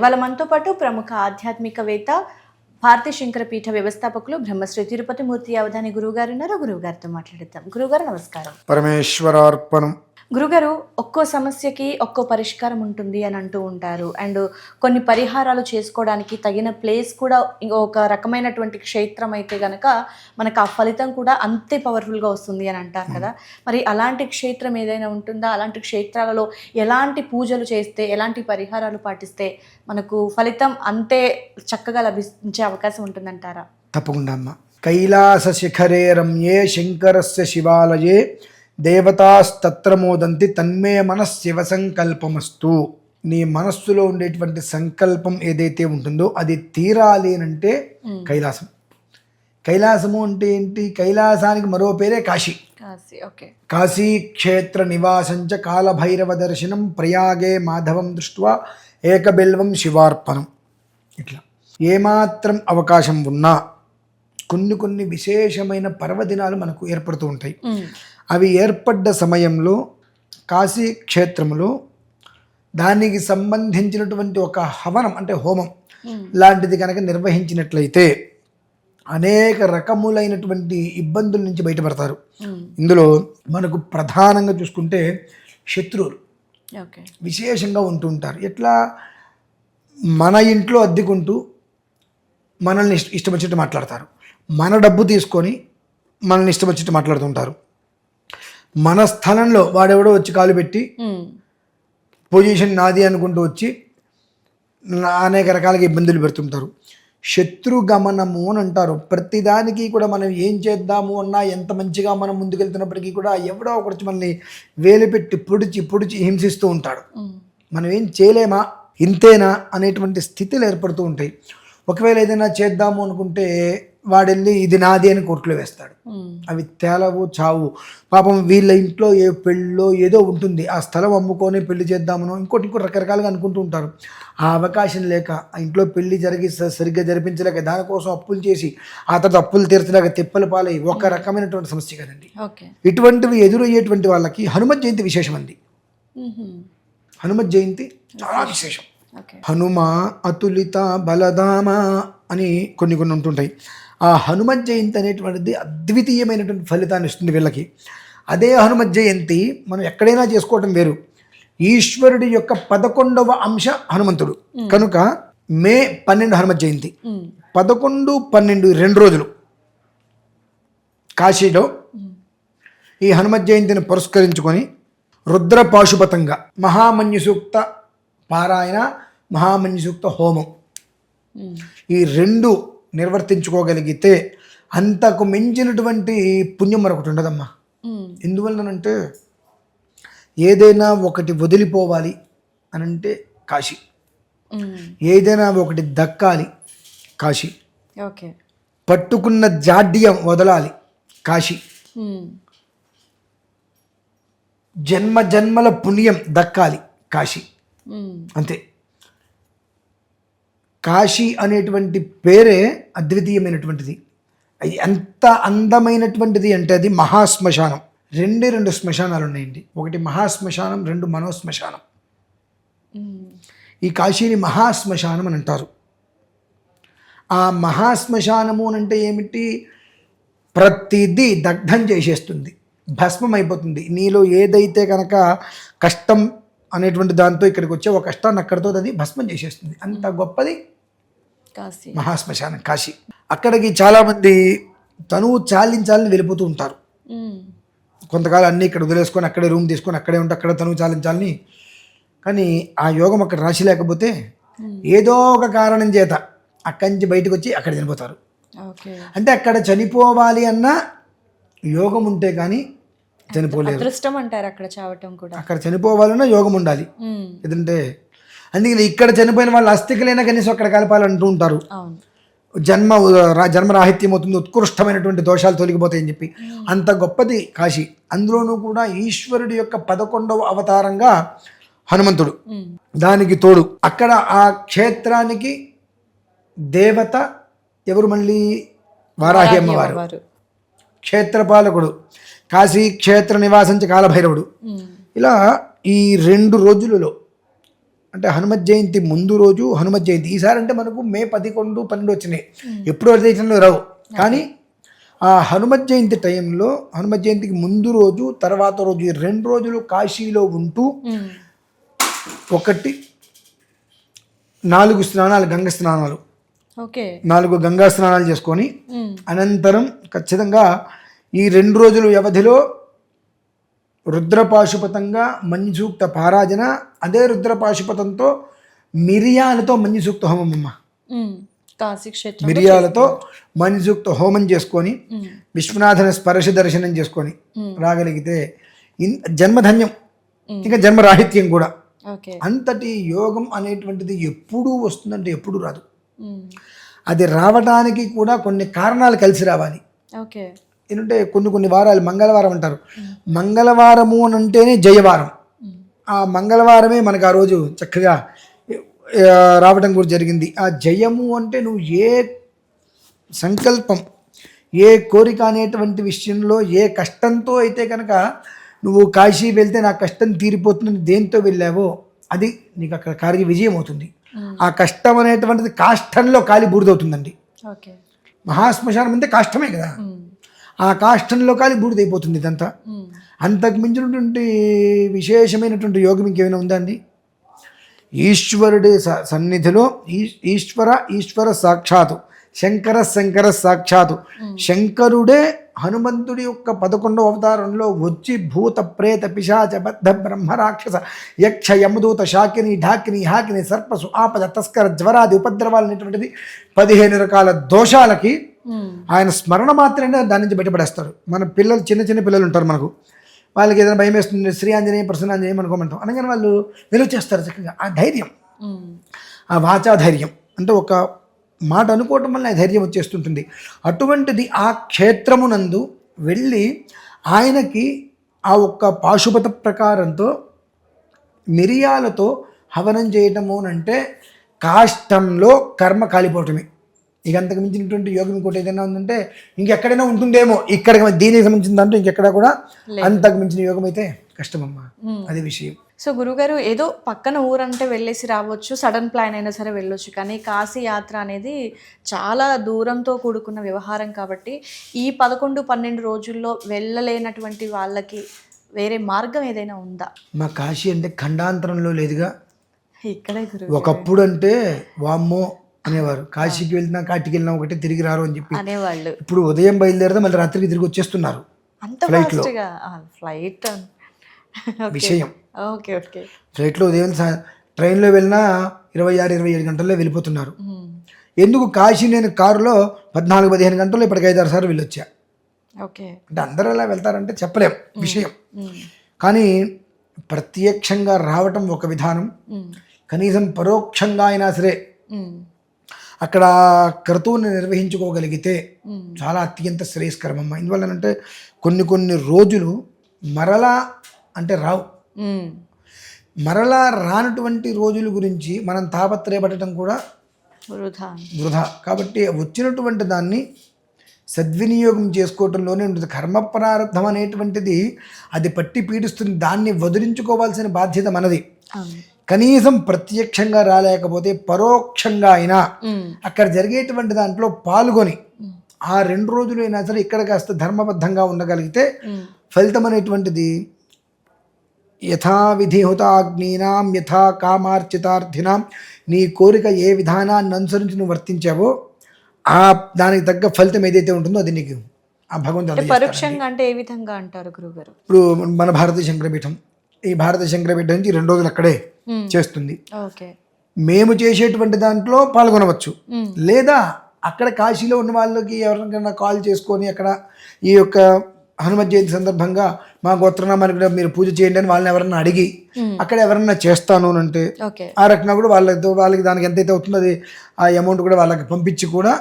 వాళ్ళ మనతో పాటు ప్రముఖ ఆధ్యాత్మికవేత్త భారతీ శంకర పీఠ వ్యవస్థాపకులు బ్రహ్మశ్రీ తిరుపతి మూర్తి అవధాని గురువు గారు ఉన్నారు. గురువు గారితో మాట్లాడతాం. గురుగారు నమస్కారం. పరమేశ్వరార్పణం. గురుగారు, ఒక్కో సమస్యకి ఒక్కో పరిష్కారం ఉంటుంది అని అంటూ ఉంటారు. అండ్ కొన్ని పరిహారాలు చేసుకోవడానికి తగిన ప్లేస్ కూడా ఒక రకమైనటువంటి క్షేత్రం అయితే గనక మనకు ఆ ఫలితం కూడా అంతే పవర్ఫుల్గా వస్తుంది అని అంటారు కదా. మరి అలాంటి క్షేత్రం ఏదైనా ఉంటుందా? అలాంటి క్షేత్రాలలో ఎలాంటి పూజలు చేస్తే, ఎలాంటి పరిహారాలు పాటిస్తే మనకు ఫలితం అంతే చక్కగా లభించే అవకాశం ఉంటుందంటారా? తప్పకుండా అమ్మ. కైలాస శిఖరే రమ్యే శంకరస్య శివాలయే దేవతాస్తత్ర మోదంతి తన్మే మనఃశివ సంకల్పమస్తు. నీ మనస్సులో ఉండేటువంటి సంకల్పం ఏదైతే ఉంటుందో అది తీరాలి అంటే కైలాసం. కైలాసము అంటే ఏంటి? కైలాసానికి మరో పేరే కాశీ. కాశీ క్షేత్ర నివాసంచ కాలభైరవ దర్శనం ప్రయాగే మాధవం దృష్ట్వా ఏకబిల్వం శివార్పణం. ఇట్లా ఏమాత్రం అవకాశం ఉన్నా కొన్ని విశేషమైన పర్వదినాలు మనకు ఏర్పడుతూ ఉంటాయి. అవి ఏర్పడ్డ సమయంలో కాశీ క్షేత్రంలో దానికి సంబంధించినటువంటి ఒక హవనం అంటే హోమం లాంటిది కనుక నిర్వహించినట్లయితే అనేక రకములైనటువంటి ఇబ్బందుల నుంచి బయటపడతారు. ఇందులో మనకు ప్రధానంగా చూసుకుంటే శత్రువులు విశేషంగా ఉంటూ ఉంటారు. ఎట్లా? మన ఇంట్లో అద్దెకుంటూ మనల్ని ఇష్టం వచ్చినట్టు మాట్లాడతారు. మన డబ్బు తీసుకొని మనల్ని ఇష్టం వచ్చినట్టు మాట్లాడుతుంటారు. మన స్థలంలో వాడెవడో వచ్చి కాలు పెట్టి పొజిషన్ నాది అనుకుంటూ వచ్చి అనేక రకాలుగా ఇబ్బందులు పెడుతుంటారు. శత్రుగమనము అని అంటారు. ప్రతిదానికి కూడా మనం ఏం చేద్దాము అన్నా, ఎంత మంచిగా మనం ముందుకెళ్తున్నప్పటికీ కూడా ఎవడో ఒకటి మనల్ని వేలు పెట్టి పొడిచి హింసిస్తూ ఉంటాడు. మనం ఏం చేయలేమా, ఇంతేనా అనేటువంటి స్థితిలు ఏర్పడుతూ ఉంటాయి. ఒకవేళ ఏదైనా చేద్దాము అనుకుంటే వాడెళ్ళి ఇది నాది అని కోర్టులో వేస్తాడు. అవి తేలవు, చావు. పాపం వీళ్ళ ఇంట్లో ఏ పెళ్ళో ఏదో ఉంటుంది, ఆ స్థలం అమ్ముకొని పెళ్లి చేద్దామనో ఇంకోటి రకరకాలుగా అనుకుంటూ ఉంటారు. ఆ అవకాశం లేక ఆ ఇంట్లో పెళ్లి సరిగ్గా జరిపించలేక దానికోసం అప్పులు చేసి ఆ తర్వాత అప్పులు తీర్చలేక తిప్పలు పాలై ఒక రకమైనటువంటి సమస్య కదండి. ఇటువంటివి ఎదురయ్యేటువంటి వాళ్ళకి హనుమత్ జయంతి విశేషం అండి. హనుమత్ జయంతి చాలా విశేషం. హనుమ అతులిత బలధామ అని కొన్ని ఉంటుంటాయి. ఆ హనుమత్ జయంతి అనేటువంటిది అద్వితీయమైనటువంటి ఫలితాన్ని ఇస్తుంది వీళ్ళకి. అదే హనుమత్ జయంతి మనం ఎక్కడైనా చేసుకోవటం వేరు. ఈశ్వరుడి యొక్క 11వ అంశ హనుమంతుడు కనుక మే 12 హనుమత్ జయంతి, 11, 12 2 రోజులు కాశీలో ఈ హనుమత్ జయంతిని పురస్కరించుకొని రుద్ర పాశుపతంగా మహామన్యు సూక్త పారాయణ, మహామన్యు సూక్త హోమం ఈ 2 నిర్వర్తించుకోగలిగితే అంతకు మించినటువంటి పుణ్యం మరొకటి ఉండదమ్మా. ఎందువల్లనంటే ఏదైనా ఒకటి వదిలిపోవాలి అనంటే కాశీ, ఏదైనా ఒకటి దక్కాలి కాశీ, పట్టుకున్న జాడ్యం వదలాలి కాశీ, జన్మల పుణ్యం దక్కాలి కాశీ. అంతే. కాశీ అనేటువంటి పేరే అద్వితీయమైనటువంటిది. అది ఎంత అందమైనటువంటిది అంటే అది మహాశ్మశానం. 2 శ్మశానాలు ఉన్నాయండి. ఒకటి మహాశ్మశానం, 2 మనోశ్మశానం. ఈ కాశీని మహాశ్మశానం అని అంటారు. ఆ మహాశ్మశానము అని అంటే ఏమిటి? ప్రతిదీ దగ్ధం చేసేస్తుంది, భస్మం అయిపోతుంది. నీలో ఏదైతే కనుక కష్టం అనేటువంటి దాంతో ఇక్కడికి వచ్చే ఒక కష్టాన్ని అక్కడితో అది భస్మం చేసేస్తుంది. అంత గొప్పది మహాశ్మశానం కాశీ. అక్కడికి చాలామంది తనువు చాలించాలని వెళ్ళిపోతూ ఉంటారు. కొంతకాలం అన్నీ ఇక్కడ వదిలేసుకొని అక్కడే రూమ్ తీసుకొని అక్కడే ఉంటే అక్కడ తనువు చాలించాలని. కానీ ఆ యోగం అక్కడ రాసి లేకపోతే ఏదో ఒక కారణం చేత అక్కడి నుంచి బయటకు వచ్చి అక్కడ చనిపోతారు. అంటే అక్కడ చనిపోవాలి అన్న యోగం ఉంటే కానీ చనిపోలేదు. అక్కడ చనిపోవాలన్నా యోగం ఉండాలి. ఎందుకంటే అందుకని ఇక్కడ చనిపోయిన వాళ్ళు అస్థికలైనా కనీసం అక్కడ కలపాలంటూ ఉంటారు. జన్మరాహిత్యం అవుతుంది, ఉత్కృష్టమైనటువంటి దోషాలు తొలగిపోతాయని చెప్పి. అంత గొప్పది కాశీ. అందులోనూ కూడా ఈశ్వరుడి యొక్క 11వ అవతారంగా హనుమంతుడు. దానికి తోడు అక్కడ ఆ క్షేత్రానికి దేవత ఎవరు? మళ్ళీ వారాహి అమ్మవారు, క్షేత్రపాలకుడు, కాశీ క్షేత్ర నివాసించే కాలభైరవుడు. ఇలా ఈ 2 రోజులలో అంటే హనుమత్ జయంతి ముందు రోజు హనుమత్ జయంతి. ఈసారి అంటే మనకు మే 11, 12 వచ్చినాయి, ఎప్పుడు అదే టైంలో రావు. కానీ ఆ హనుమత్ జయంతి టైంలో, హనుమత్ జయంతికి ముందు రోజు తర్వాత రోజు ఈ 2 రోజులు కాశీలో ఉంటూ 4 స్నానాలు, గంగ స్నానాలు, ఓకే 4 గంగా స్నానాలు చేసుకొని అనంతరం ఖచ్చితంగా ఈ 2 రోజుల వ్యవధిలో రుద్రపాశుపతంగా మణిసూక్త పారాజన, అదే రుద్రపాశుపతంతో మిరియాలతో మణిసూక్త హోమం అమ్మ. కాశీ క్షేత్రం మిరియాలతో మణిసూక్త హోమం చేసుకొని విశ్వనాథన స్పర్శ దర్శనం చేసుకొని రాగలిగితే జన్మధన్యం, ఇంకా జన్మరాహిత్యం కూడా. ఓకే అంతటి యోగం అనేటువంటిది ఎప్పుడూ వస్తుందంటే ఎప్పుడు రాదు. అది రావడానికి కూడా కొన్ని కారణాలు కలిసి రావాలి. ఓకే ఏంటంటే కొన్ని వారాలు మంగళవారం అంటారు. మంగళవారము అని అంటేనే జయవారం. ఆ మంగళవారమే మనకు ఆ రోజు చక్కగా రావడం కూడా జరిగింది. ఆ జయము అంటే నువ్వు ఏ సంకల్పం, ఏ కోరిక అనేటువంటి విషయంలో ఏ కష్టంతో అయితే కనుక నువ్వు కాశీ వెళ్తే నా కష్టం తీరిపోతుందని దేంతో వెళ్ళావో అది నీకు అక్కడ కార్య విజయం అవుతుంది. ఆ కష్టం అనేటువంటిది కాష్టంలో కాలి బూడిదవుతుందండి. ఓకే మహాశ్మశానం అంటే కాష్టమే కదా, ఆ కాష్టంలో కాలి బూడిదైపోతుంది ఇదంతా. అంతకు మించినటువంటి విశేషమైనటువంటి యోగం ఇంకేమైనా ఉందా అండి? ఈశ్వరుడి సన్నిధిలో ఈశ్వర సాక్షాతు, శంకర సాక్షాతు. శంకరుడే హనుమంతుడి యొక్క 11వ అవతారంలో వచ్చి భూత ప్రేత పిశాచ బద్ధ బ్రహ్మ రాక్షస యక్ష యమదూత శాకిని ఢాకిని హాకిని సర్పసు ఆపద తస్కర జ్వరాది ఉపద్రవాలు అనేటువంటిది 15 రకాల దోషాలకి ఆయన స్మరణ మాత్రమే దాని నుంచి బయటపడేస్తాడు. మన పిల్లలు, చిన్న పిల్లలు ఉంటారు మనకు, వాళ్ళకి ఏదైనా భయం వేస్తుంది, శ్రీ ఆంజనేయ ప్రసన్నాంజనేయం అనుకోమంటాం, అనగానే వాళ్ళు నిలువ చేస్తారు చక్కగా. ఆ ధైర్యం, ఆ వాచా ధైర్యం, అంటే ఒక మాట అనుకోవటం వల్ల ధైర్యం వచ్చేస్తుంటుంది. అటువంటిది ఆ క్షేత్రమునందు వెళ్ళి ఆయనకి ఆ ఒక్క పాశుపత ప్రకారంతో మిరియాలతో హవనం చేయటము అంటే కాష్టంలో కర్మ కాలిపోవటమే. ఇక అంతకు మించినటువంటి యోగం ఇంకోటి ఏదైనా ఉందంటే ఇంకెక్కడైనా ఉంటుందేమో, ఇక్కడ దీనికి సంబంధించిన దాంట్లో ఇంకెక్కడా కూడా అంతకు మించిన యోగం అయితే కష్టమమ్మా, అది విషయం. సో గురుగారు, ఏదో పక్కన ఊరంటే వెళ్ళేసి రావచ్చు, సడన్ ప్లాన్ అయినా సరే వెళ్ళొచ్చు, కానీ కాశీ యాత్ర అనేది చాలా దూరంతో కూడుకున్న వ్యవహారం కాబట్టి ఈ 11-12 రోజుల్లో వెళ్ళలేనటువంటి వాళ్ళకి వేరే మార్గం ఏదైనా ఉందా? మా కాశీ అంటే ఖండాంతరంలో లేదుగా. ఇక్కడే గురువు ఒకప్పుడు అంటే వామ్మో అనేవారు, కాశీకి వెళ్తున్నా కాటికి వెళ్ళినా ఒకటే, తిరిగి రారు అని చెప్పి అనేవాళ్ళు. ఇప్పుడు ఉదయం బయలుదేరితే మళ్ళీ రాత్రికి తిరిగి వచ్చేస్తున్నారు అంత ఫాస్ట్గా. ఫ్లైట్ విషయం. Okay okay. ఫ్లైట్లో ఉదయం ట్రైన్లో వెళ్ళినా 26-27 గంటల్లో వెళ్ళిపోతున్నారు. ఎందుకు కాశీ నేను కారులో 14-15 గంటల్లో ఇప్పటికి 5-6 సార్లు వెళ్ళొచ్చా. ఓకే, అంటే అందరూ అలా వెళ్తారంటే చెప్పలేం విషయం. కానీ ప్రత్యక్షంగా రావటం ఒక విధానం, కనీసం పరోక్షంగా అయినా సరే అక్కడ క్రతువుని నిర్వహించుకోగలిగితే చాలా అత్యంత శ్రేయస్కరమమ్మ. ఎందువల్లనంటే కొన్ని రోజులు మరలా అంటే రావు. మరలా రానటువంటి రోజుల గురించి మనం తాపత్రయపడటం కూడా వృధా. కాబట్టి వచ్చినటువంటి దాన్ని సద్వినియోగం చేసుకోవటంలోనే ఉంటుంది. కర్మ ప్రారంధం అనేటువంటిది అది పట్టి పీడిస్తుంది, దాన్ని వదిలించుకోవాల్సిన బాధ్యత మనది. కనీసం ప్రత్యక్షంగా రాలేకపోతే పరోక్షంగా అయినా అక్కడ జరిగేటువంటి దాంట్లో పాల్గొని ఆ 2 రోజులు అయినా సరే ఇక్కడ కాస్త ధర్మబద్ధంగా ఉండగలిగితే ఫలితం అనేటువంటిది యథావిధిహుతాగ్నీనాం యథా కామార్చితార్థినాం, నీ కోరిక ఏ విధానాన్ని అనుసరించి నువ్వు వర్తించావో ఆ దానికి తగ్గ ఫలితం ఏదైతే ఉంటుందో అది నీకు ఆ భగవంతుడు. పరోక్షంగా అంటే ఏ విధంగా అంటారు గురుగారు? ఇప్పుడు మన భారతీయ శంకరపీఠం, ఈ భారతీయ శంకరపీఠం నుంచి 2 రోజులు అక్కడే చేస్తుంది. మేము చేసేటువంటి దాంట్లో పాల్గొనవచ్చు, లేదా అక్కడ కాశీలో ఉన్న వాళ్ళకి ఎవరికైనా కాల్ చేసుకొని అక్కడ ఈ యొక్క హనుమత్ జయంతి సందర్భంగా మా గోత్రనామానికి మీరు పూజ చేయండి అని వాళ్ళని ఎవరన్నా అడిగి అక్కడ ఎవరన్నా చేస్తాను అని అంటే ఆ రకంగా కూడా వాళ్ళకి దానికి ఎంతైతే అవుతుందో అది ఆ అమౌంట్ కూడా వాళ్ళకి పంపించి కూడా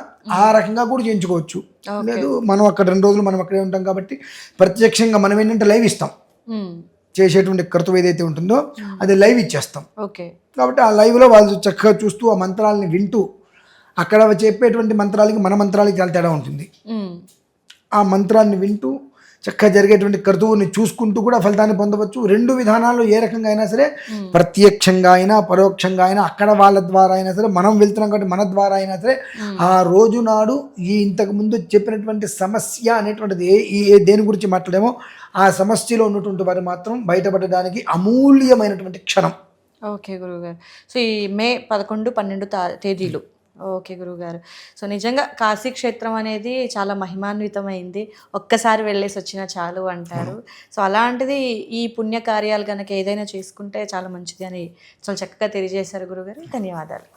ఆ రకంగా కూడా చేయించుకోవచ్చు. లేదు మనం అక్కడ 2 రోజులు మనం అక్కడే ఉంటాం కాబట్టి ప్రత్యక్షంగా మనం ఏంటంటే లైవ్ ఇస్తాం, చేసేటువంటి కర్తవ్యం ఏదైతే ఉంటుందో అది లైవ్ ఇచ్చేస్తాం. కాబట్టి ఆ లైవ్లో వాళ్ళు చక్కగా చూస్తూ ఆ మంత్రాలని వింటూ, అక్కడ చెప్పేటువంటి మంత్రాలకి మన మంత్రాలకి చాలా తేడా ఉంటుంది. ఆ మంత్రాన్ని వింటూ చక్కగా జరిగేటువంటి క్రతువుని చూసుకుంటూ కూడా ఫలితాన్ని పొందవచ్చు. 2 విధానాల్లో ఏ రకంగా అయినా సరే, ప్రత్యక్షంగా అయినా పరోక్షంగా అయినా, అక్కడ వాళ్ళ ద్వారా అయినా సరే, మనం వెళ్తున్నాం కాబట్టి మన ద్వారా అయినా సరే, ఆ రోజు నాడు ఈ ఇంతకు ముందు చెప్పినటువంటి సమస్య అనేటువంటిది దేని గురించి మాట్లాడామో ఆ సమస్యలో ఉన్నటువంటి వారు మాత్రం బయటపడడానికి అమూల్యమైనటువంటి క్షణం. ఓకే గురువుగారు. సో ఈ మే 11, 12 తేదీలు. ఓకే గురువుగారు. సో నిజంగా కాశీ క్షేత్రం అనేది చాలా మహిమాన్వితమైంది. ఒక్కసారి వెళ్ళేసి వచ్చినా చాలు అంటారు. సో అలాంటిది ఈ పుణ్య కార్యాలు గనక ఏదైనా చేసుకుంటే చాలా మంచిది అని చాలా చక్కగా తెలియజేశారు గురువుగారు. ధన్యవాదాలు.